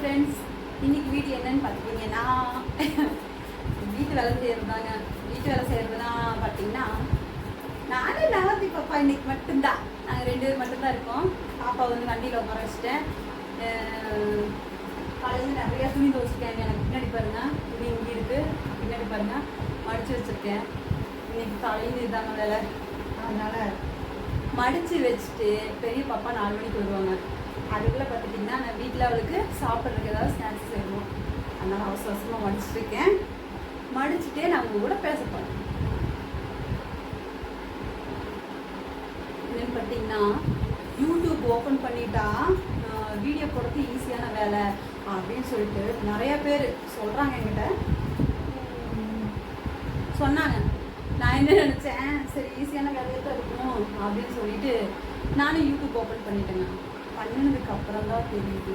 Friends, இன்னைக்கு video என்னன்னு பார்த்தீங்கன்னா வீட்டு வேலை செய்யறதாங்க. வீட்டு வேலை செய்யறதுனா பார்த்தீங்கன்னா நானே நவதி பாப்பா இன்னைக்கு மட்டும்தான். நாங்கள் 2 பேர் மட்டும்தான் இருக்கோம். பாப்பா வந்து வண்டியில் உட்கார வச்சுட்டேன். காலையில் நிறையா துணி துவச்சிருக்கேன். எனக்கு பின்னாடி பாருங்க, துணி இங்கே இருக்கு, பின்னாடி பாருங்க மடிச்சு வச்சிருக்கேன். இன்னைக்கு காலையில் இதுதாங்க வேலை. அதனால மடிச்சு வச்சுட்டு பெரிய பாப்பா 4 மணிக்கு வருவாங்க. அதுக்குள்ளே பார்த்துட்டிங்கன்னா நான் வீட்டில் அவளுக்கு சாப்பிட்றதுக்கு ஏதாவது ஸ்நாக்ஸ் செய்யணும். அதனால் அவசர அவசரமாக மடிச்சுருக்கேன். மடிச்சுட்டே நான் உங்கள் கூட பேச போகிறேன். என்னன்னு பார்த்தீங்கன்னா, யூடியூப் ஓப்பன் பண்ணிட்டா வீடியோ போடுறது ஈஸியான வேலை அப்படின்னு சொல்லிட்டு நிறையா பேர் சொல்கிறாங்க. என்கிட்ட சொன்னாங்க. நான் என்ன நினச்சேன், சரி ஈஸியான வேலையை தான் இருக்கணும் அப்படின்னு சொல்லிட்டு நானும் யூடியூப் ஓப்பன் பண்ணிட்டேங்க. பண்ணினதுக்கு அப்புறம் தான் தெரியுது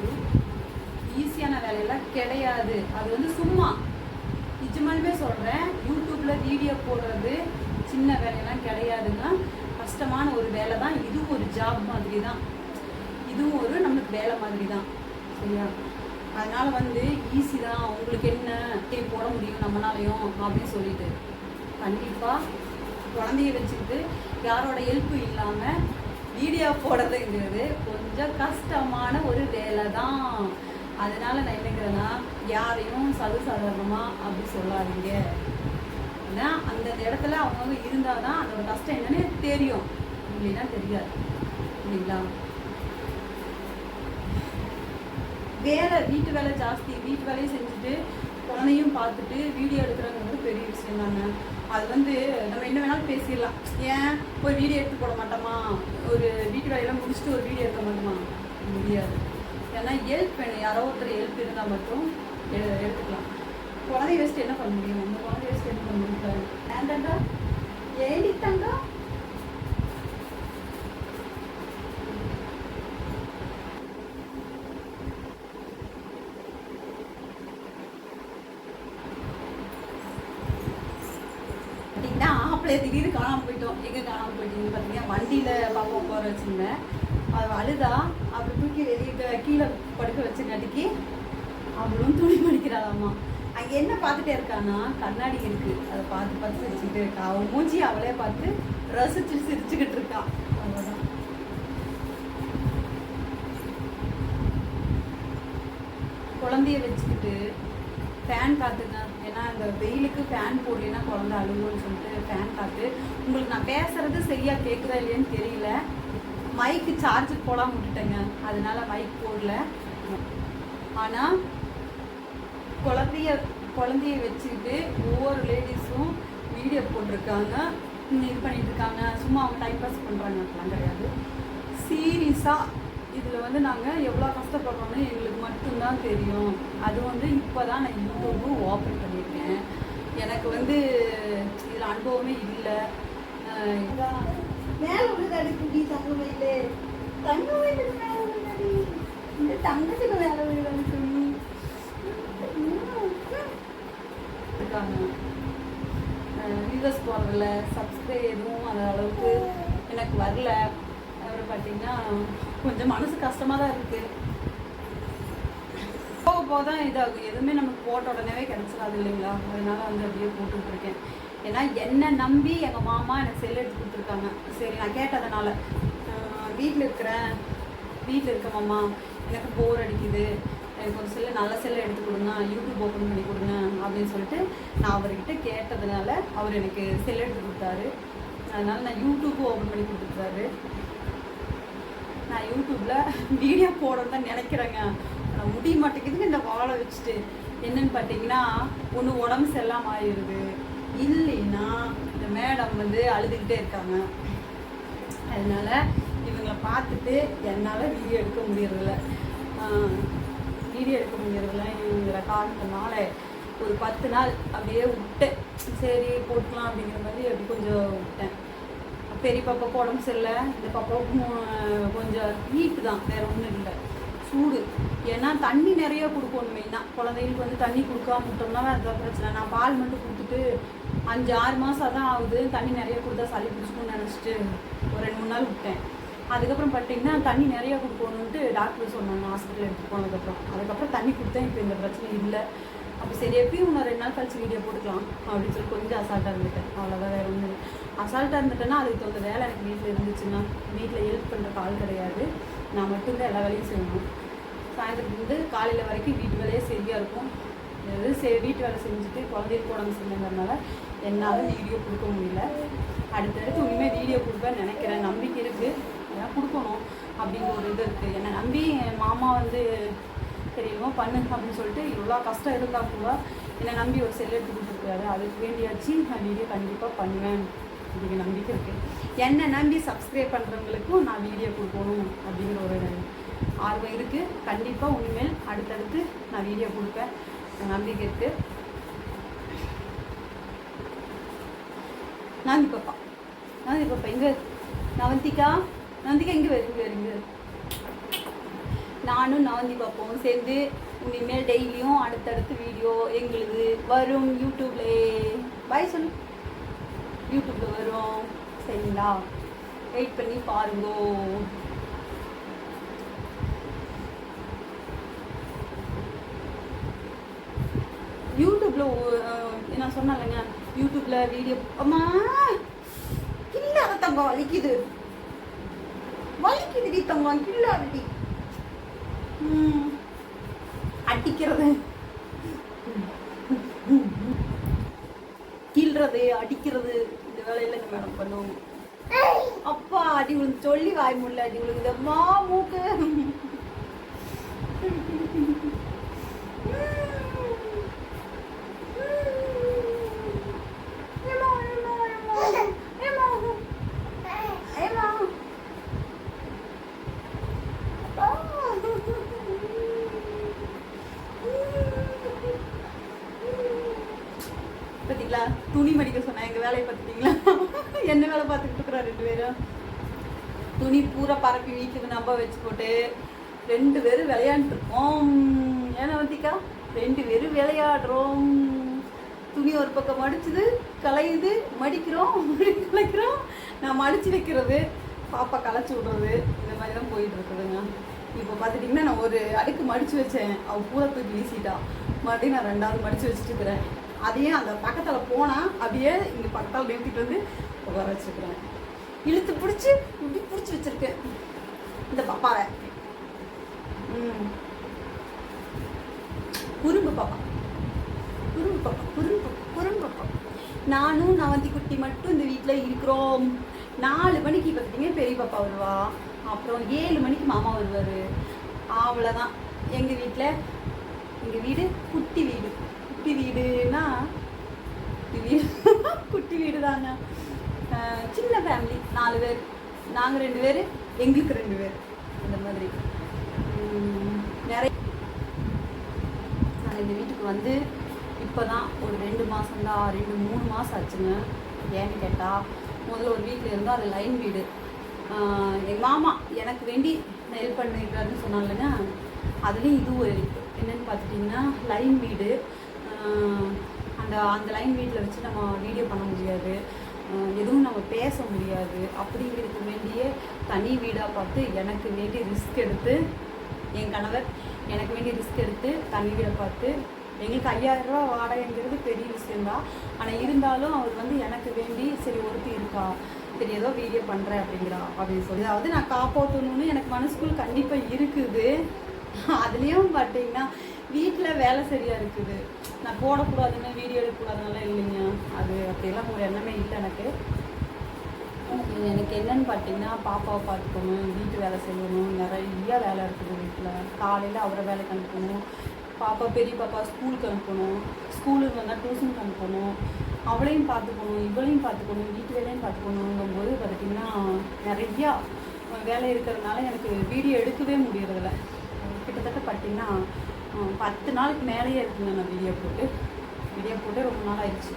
ஈஸியான வேலையெல்லாம் கிடையாது. அது வந்து சும்மா நிஜமாலுமே சொல்கிறேன், யூடியூப்பில் வீடியோ போடுறது சின்ன வேலையெல்லாம் கிடையாதுங்க. கஷ்டமான ஒரு வேலை தான். இதுவும் ஒரு ஜாப் மாதிரி தான், இதுவும் ஒரு நம்மளுக்கு வேலை மாதிரி தான். சரியா? அதனால் வந்து ஈஸி தான். உங்களுக்கு என்ன போட முடியும் நம்மளாலையும் அப்படின்னு சொல்லிட்டு கண்டிப்பாக குழந்தைய வச்சுக்கிட்டு யாரோட ஹெல்ப்பு இல்லாமல் வீடியோ போடுறதுங்கிறது கொஞ்சம் கஷ்டமான ஒரு வேலை தான். அதனால நான் என்னங்கிறேன்னா, யாரையும் சாதாரணமாக அப்படி சொல்லாதீங்க. ஏன்னா அந்தந்த இடத்துல அவங்க இருந்தால் தான் அதோட கஷ்டம் என்னன்னு தெரியும், இல்லைன்னா தெரியாது. இல்லைங்களா? வேலை, வீட்டு வேலை ஜாஸ்தி. வீட்டு வேலையை செஞ்சுட்டு குழந்தையும் பார்த்துட்டு வீடியோ எடுக்கிறாங்கிறது பெரிய விஷயம் தானே. அது வந்து நம்ம என்ன வேணாலும் பேசிடலாம். ஏன் ஒரு வீடியோ எடுத்து போட மாட்டோமா, ஒரு வீட்டு வேலையெல்லாம் முடிச்சுட்டு ஒரு வீடியோ எடுக்க மாட்டோமா? முடியாது. ஏன்னா ஹெல்ப் வேணும், யாரோ ஒருத்தர் ஹெல்ப் இருந்தால் மட்டும் எடுத்துக்கலாம். குழந்தைய வச்சுட்டு என்ன பண்ண முடியும்? அந்த குழந்தைய வச்சுட்டு என்ன பண்ண முடியாது? ஏன்டா ஏடித்தாங்க அப்படியே திடீர்னு காணாமல் போயிட்டோம். எங்கே காணாமல் போயிட்டீங்கன்னு பார்த்தீங்கன்னா, வண்டியில் பாப்பா உட்கார வச்சுருந்தேன். அது அழுதா, அப்படி தூக்கி வெளியே கீழே படுக்க வச்சுங்காட்டிக்கு அவளும் துணி மடிக்கிறாளாம்மா. அங்கே என்ன பார்த்துட்டே இருக்கான்னா, கண்ணாடி இருக்குது, அதை பார்த்து பார்த்து சிரிச்சுக்கிட்டே இருக்கா. அவன் மூஞ்சி அவளே பார்த்து ரசிச்சு சிரிச்சுக்கிட்டு இருக்கா. அவ்வளோதான். குழந்தைய வச்சுக்கிட்டு ஃபேன் காத்துங்க. ஏன்னா இந்த வெயிலுக்கு ஃபேன் போடலைன்னா குழந்தை அழுகுன்னு சொல்லிட்டு ஃபேன் காத்து. உங்களுக்கு நான் பேசுறது சரியாக கேட்குதா இல்லையான்னு தெரியல. மைக்கு சார்ஜ் போடாமல் விட்டுட்டேங்க, அதனால மைக் போடல. ஆனால் குழந்தைய வச்சுக்கிட்டு ஒவ்வொரு லேடிஸும் வீடியோ போட்டிருக்காங்க, இது பண்ணிட்டு இருக்காங்க. சும்மா அவங்க டைம் பாஸ் பண்ணுறாங்க, அப்படிலாம் கிடையாது. சீரியஸாக இதில் வந்து நாங்கள் எவ்வளோ கஷ்டப்படுறோன்னு எங்களுக்கு மட்டும்தான் தெரியும். அது வந்து இப்போ தான் நான் யூடியூப்பு ஓப்பன் பண்ணியிருக்கேன். எனக்கு வந்து இதில் அனுபவமே இல்லை. மேலே உள்ளது அடிக்குடி தங்க வயலு, தங்க வயலுக்கு மேலே உள்ளது இந்த தங்கத்துக்கு மேலே வயல் அடிக்கணும் இருக்காங்க. வியூவர்ஸ் போடுறதில்ல, சப்ஸ்கிரைப் எதுவும் அந்த அளவுக்கு எனக்கு வரல. அப்புறம் பார்த்தீங்கன்னா கொஞ்சம் மனசு கஷ்டமாக தான் இருக்குது. போக போக தான் இதாகும். எதுவுமே நமக்கு போட்ட உடனே கிடச்சிடாது இல்லைங்களா? அதனால வந்து அப்படியே போட்டுட்ருக்கேன். ஏன்னா என்னை நம்பி எங்கள் மாமா எனக்கு செல் எடுத்து கொடுத்துருக்காங்க. சரி, நான் கேட்டதுனால வீட்டில் இருக்க மாமா, எனக்கு போர் அடிக்குது, எனக்கு ஒரு செல்லு, நல்ல செல்லை எடுத்து கொடுங்க, யூடியூப் ஓப்பன் பண்ணி கொடுங்க அப்படின்னு சொல்லிட்டு நான் அவர்கிட்ட கேட்டதுனால அவர் எனக்கு செல் எடுத்து கொடுத்தாரு. அதனால் நான் யூடியூப்பு ஓப்பன் பண்ணி கொடுத்துருக்காரு. நான் யூடியூப்பில் வீடியோ போடணுன்னு தான் நினைக்கிறேங்க. நான் முடிய மாட்டேங்குதுங்க இந்த வாழை வச்சுட்டு. என்னன்னு பார்த்தீங்கன்னா, ஒன்று உடம்பு செல்லாமல் ஆயிடுது, இல்லைன்னா இந்த மேடம் வந்து அழுதுகிட்டே இருக்காங்க. அதனால் இவங்களை பார்த்துட்டு என்னால் வீடியோ எடுக்க முடியறதில்ல. இவங்களை காரணத்தினால ஒரு 10 நாள் அப்படியே விட்டேன். சரி போட்டுக்கலாம் அப்படிங்கிற மாதிரி அப்படி கொஞ்சம் விட்டேன். பெரிய பாப்பாவுக்கு உடம்பு சரியில்லை, இந்த பாப்பாவுக்கும் கொஞ்சம் ஹீட்டு தான், வேறு ஒன்றும் இல்லை, சூடு. ஏன்னா தண்ணி நிறைய கொடுக்கணும். மெயினாக குழந்தைங்களுக்கு வந்து தண்ணி கொடுக்காம விட்டோம்னா அதுதான் பிரச்சனை. நான் பால் மட்டும் கொடுத்துட்டு 5-6 மாதம் தான் ஆகுது. தண்ணி நிறைய கொடுத்தா சளி பிடிச்சிக்கணும்னு நினச்சிட்டு ஒரு 2-3 நாள் விட்டேன். அதுக்கப்புறம் பார்த்தீங்கன்னா தண்ணி நிறையா கொடுக்கணுன்ட்டு டாக்டர் சொன்னாங்க ஹாஸ்பிட்டல் எடுத்துகிட்டு அதுக்கப்புறம் தண்ணி கொடுத்தேன். இப்போ இந்த பிரச்சனை இல்லை. அப்போ சரி எப்பயும் இன்னும் 2 நாள் கழிச்சு வீடியோ போட்டுக்கலாம் அப்படின்னு சொல்லி கொஞ்சம் அசால்ட்டாக இருந்துட்டேன். அவ்வளோதான், வேறு ஒன்றும் இல்லை. அசால்ட்டாக இருந்துட்டேன்னா அதுக்கு தகுந்த வேலை எனக்கு வீட்டில் இருந்துச்சுன்னா வீட்டில் ஹெல்ப் பண்ணுறக்கு ஆள் கிடையாது. நான் மட்டும்தான் எல்லா வேலையும் செய்யணும். சாயந்தரத்துலேருந்து காலையில் வரைக்கும் வீட்டு வேலையே சரியாக இருக்கும். வீட்டு வேலை செஞ்சுட்டு குழந்தைக்கு உடம்பு செஞ்சதுனால என்னால் வீடியோ கொடுக்க முடியல. அடுத்தடுத்து இனிமேல் வீடியோ கொடுப்பேன்னு நினைக்கிறேன். நம்பிக்கை இருக்குது, ஏன்னா கொடுக்கணும் அப்படிங்கிற ஒரு இது இருக்குது. என்னை நம்பி என் மாமா வந்து தெரியுமோ பண்ணு அப்படின்னு சொல்லிட்டு இவ்வளோ கஷ்டம் இருந்தால் கூட என்னை நம்பி ஒரு செல் எடுத்து கொடுத்துருக்காரு. அதுக்கு வேண்டியாச்சு நான் வீடியோ கண்டிப்பாக பண்ணுவேன் அப்படிங்கிற நம்பிக்கை இருக்குது. என்னை நம்பி சப்ஸ்கிரைப் பண்ணுறவங்களுக்கும் நான் வீடியோ கொடுக்கணும் அப்படிங்கிற ஒரு ஆர்வம் இருக்குது. கண்டிப்பாக இனிமேல் அடுத்தடுத்து நான் வீடியோ கொடுப்பேன், நம்பிக்கை இருக்குது. நாந்தி பாப்பா இங்கே நவந்திகா இங்கே வருங்க. நானும் நவந்தி பாப்பாவும் சேர்ந்து இனிமேல் டெய்லியும் அடுத்தடுத்து வீடியோ எங்களுக்கு வரும். யூடியூப்ல பாய் சொல்லு, யூடியூப்ல வரும். சரிங்களா? வெயிட் பண்ணி பாருங்கோ. யூடியூப்ல நான் சொன்னேன்லங்க, யூடியூப்ல வீடியோ அம்மா கில்லாத தங்கம் வலிக்குது தங்கம் கில்லாதடி அடிக்கிறது கீழ்றது அடிக்கிறது இந்த வேலையில மேடம் பண்ணுவோம். அப்பா அடி விழுந்து சொல்லி வாய் முடியல, அடி விழுகுது அம்மா மூக்கு. பார்த்தீங்களா, துணி மடிக்க சொன்னா எங்கள் வேலையை பார்த்துட்டீங்களா? என்ன வேலை பார்த்துக்கிட்டு இருக்கிறா 2 பேரும். துணி பூரா பரப்பி வீட்டுக்கு நம்ப வச்சு போட்டு 2 பேரும் விளையாண்டுருக்கோம். ஏன்னா வந்திக்கா 2 பேரும் விளையாடுறோம். துணி ஒரு பக்கம் மடிச்சுது கலையுது, மடிக்கிறோம் கலைக்கிறோம், நான் மடிச்சு வைக்கிறது, பாப்பா களைச்சி விடுறது, இந்த மாதிரி தான் போயிட்டு இருக்குதுங்க. இப்போ பார்த்துட்டிங்கன்னா நான் ஒரு அடுக்கு மடித்து வச்சேன், அவள் பூரா தூக்கி வீசிட்டா. மறுபடியும் நான் 2வது மடித்து வச்சுட்டு இருக்கிறேன். அதையே அந்த பக்கத்தில் போனால் அப்படியே இங்கே பக்கத்தால் நிறுத்திட்டு வந்து உட்கார வச்சுருக்கிறேன். இழுத்து பிடிச்சி இப்படி பிடிச்சி வச்சுருக்கேன் இந்த பாப்பாவை. குறும்பு பாப்பா. நானும் நவந்தி குட்டி மட்டும் இந்த வீட்டில் இருக்கிறோம். 4 மணிக்கு பார்த்துட்டிங்க பெரிய பாப்பா வருவா, அப்புறம் 7 மணிக்கு மாமா வருவார். அவ்வளோதான் எங்கள் வீட்டில். எங்கள் வீடு குட்டி வீடு. குட்டி வீடுனா குட்டி வீடு தாங்க. சின்ன ஃபேமிலி, 4 பேர். நாங்கள் 2 பேர், எங்களுக்கு 2 பேர், இந்த மாதிரி நிறைய. நான் இந்த வீட்டுக்கு வந்து இப்போ தான் ஒரு 2 மாதம்தான், 2-3 மாதம் ஆச்சுங்க. ஏன்னு கேட்டால் முதல்ல ஒரு வீட்டில் இருந்தால் அது லைன் வீடு. எங்கள் மாமா எனக்கு வேண்டி ஹெல்ப் பண்ணிருக்காருன்னு சொன்னாங்க. அதுலேயும் இது ஒரு ஹெல்ப் என்னென்னு பார்த்துட்டிங்கன்னா, லைன் வீடு. அந்த லைன் வீட்டில் வச்சு நம்ம வீடியோ பண்ண முடியாது, எதுவும் நம்ம பேச முடியாது. அப்படிங்கிறதுக்கு வேண்டியே தனி வீடாக பார்த்து எனக்கு வேண்டி ரிஸ்க் எடுத்து, என் கணவர் எனக்கு வேண்டி ரிஸ்க் எடுத்து தனி வீடை பார்த்து, எங்களுக்கு 5000 ரூபா வாடகைங்கிறது பெரிய விஷயந்தான். ஆனால் இருந்தாலும் அவர் வந்து எனக்கு வேண்டி சரி ஒருத்தி இருக்கா, சரி ஏதோ வீடியோ பண்ணுறேன் அப்படிங்கிறா அப்படின்னு சொல்லி, அதாவது நான் காப்பாற்றணும்னு எனக்கு மனசுக்குள்ள கண்டிப்பாக இருக்குது. அதுலேயும் பார்த்தீங்கன்னா வீட்டில் வேலை சரியாக இருக்குது. நான் போடக்கூடாதுன்னு வீடியோ எடுக்கக்கூடாதுனால இல்லைங்க, அது அப்படியெல்லாம் ஒரு எண்ணமே இல்லை எனக்கு. எனக்கு என்னன்னு பார்த்தீங்கன்னா, பாப்பாவை பார்த்துக்கணும், வீட்டு வேலை செய்யணும், நிறைய வேலை இருக்குது வீட்டில். காலையில் அவரை வேலைக்கு அனுப்பணும், பாப்பா பெரிய பாப்பா ஸ்கூலுக்கு அனுப்பணும், ஸ்கூலுக்கு வந்தால் டியூஷனுக்கு அனுப்பணும், அவளையும் பார்த்துக்கணும், இவளையும் பார்த்துக்கணும், வீட்டு வேலையும் பார்த்துக்கணுங்கும்போது பார்த்திங்கன்னா நிறையா வேலை இருக்கிறதுனால எனக்கு வீடியோ எடுக்கவே முடியறதில்ல. கிட்டத்தட்ட பார்த்திங்கன்னா 10 நாளுக்கு மேலேயே இருக்குங்க நான் வீடியோ போட்டு ரொம்ப நாள் ஆயிடுச்சு.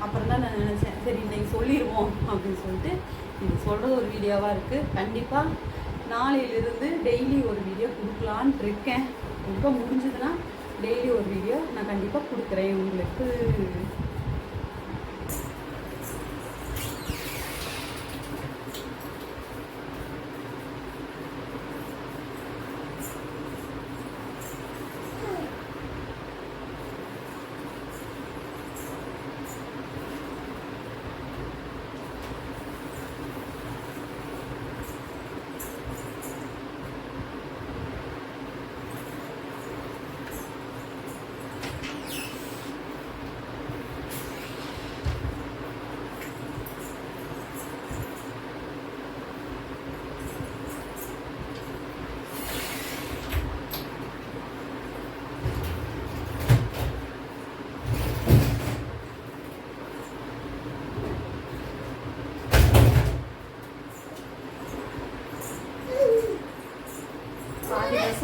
அப்புறம் தான் நான் நினச்சேன் சரி இன்றைக்கி சொல்லிடுவோம் அப்படின்னு சொல்லிட்டு இது சொல்கிறது ஒரு வீடியோவாக இருக்குது. கண்டிப்பாக நாளையிலிருந்து டெய்லி ஒரு வீடியோ கொடுக்கலான்னு இருக்கேன். ரொம்ப முடிஞ்சதுன்னா டெய்லி ஒரு வீடியோ நான் கண்டிப்பாக கொடுக்குறேன் உங்களுக்கு.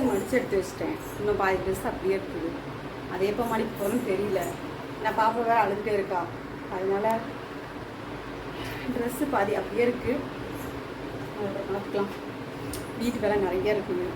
ட்ரெஸ்ஸு மடித்து எடுத்து வச்சிட்டேன். இன்னும் பாதி ட்ரெஸ் அப்படியே இருக்குது. அது எப்போ மடிக்க போகிறோன்னு தெரியல. நான் பாப்பா வேறு அழுதுகிட்டே இருக்கா. அதனால் ட்ரெஸ்ஸு பாதி அப்படியே இருக்குது. அதை பார்த்துக்கலாம். வீட்டு வேலை நிறைய இருக்குது.